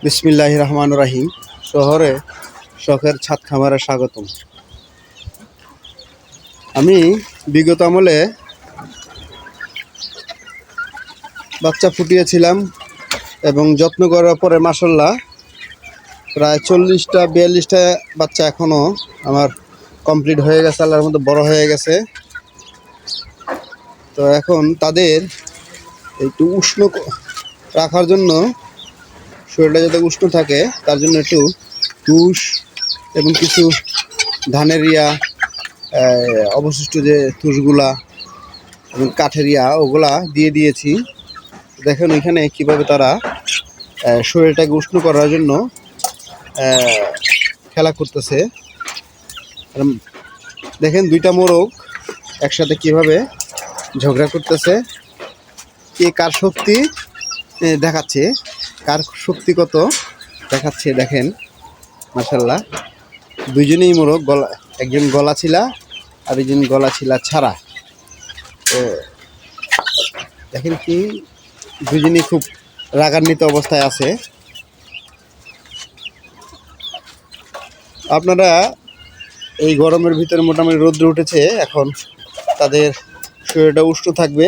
বিসমিল্লাহির রহমানির রহিম। শহরে শখের ছাদ খামারে স্বাগতম। আমি বিগত আমলে বাচ্চা ফুটিয়েছিলাম এবং যত্ন করার পরে মাশাআল্লাহ প্রায় 40-42টা বাচ্চা এখনও আমার কমপ্লিট হয়ে গেছে, আল্লাহর মধ্যে বড় হয়ে গেছে। তো এখন তাদের একটু উষ্ণ রাখার জন্য, শরীরটা যাতে উষ্ণ থাকে তার জন্য একটু তুষ এবং কিছু ধানের অবশিষ্ট যে তুষগুলা এবং কাঠের ওগুলা দিয়ে দিয়েছি। দেখেন ওইখানে কীভাবে তারা শরীরটাকে উষ্ণ করার জন্য খেলা করতেছে। দেখেন দুইটা মোরগ একসাথে কিভাবে ঝগড়া করতেছে, কে কার শক্তি দেখাচ্ছে, কার শক্তি কত দেখাচ্ছে। দেখেন মাশাআল্লাহ দুইজনেই মোরগ, একজন গলা ছিলা আর একজন গলা ছিলা ছাড়া। তো দেখেন কি দুজনেই খুব রাগান্বিত অবস্থায় আছে। আপনারা এই গরমের ভিতরে মোটামুটি রৌদ্র উঠেছে, এখন তাদের শরীরটা উষ্ণ থাকবে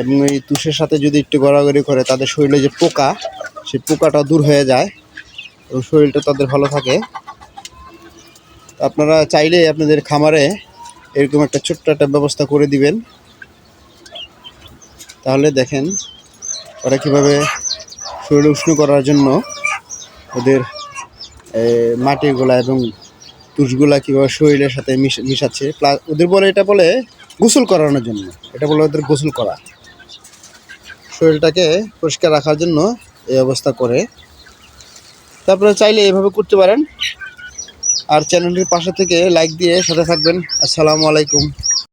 এবং এই তুষের সাথে যদি একটু গড়াগড়ি করে তাদের শরীরে যে পোকা, সেই পোকাটা দূর হয়ে যায় এবং শরীরটা তাদের ভালো থাকে। আপনারা চাইলে আপনাদের খামারে এরকম একটা ছোট্ট একটা ব্যবস্থা করে দিবেন, তাহলে দেখেন ওরা কীভাবে শরীর উষ্ণ করার জন্য ওদের মাটিগুলা এবং তুষগুলা কীভাবে শরীরের সাথে মিশাচ্ছে। প্লাস ওদের বলে, এটা বলে গোসল করানোর জন্য, এটা বলে ওদের গোসল করা, শরীরটাকে পরিষ্কার রাখার জন্য এই অবস্থা করে। তারপরে চাইলে এভাবে করতে পারেন। আর চ্যানেলটির পাশে থেকে লাইক দিয়ে সাথে থাকবেন। আসসালামু আলাইকুম।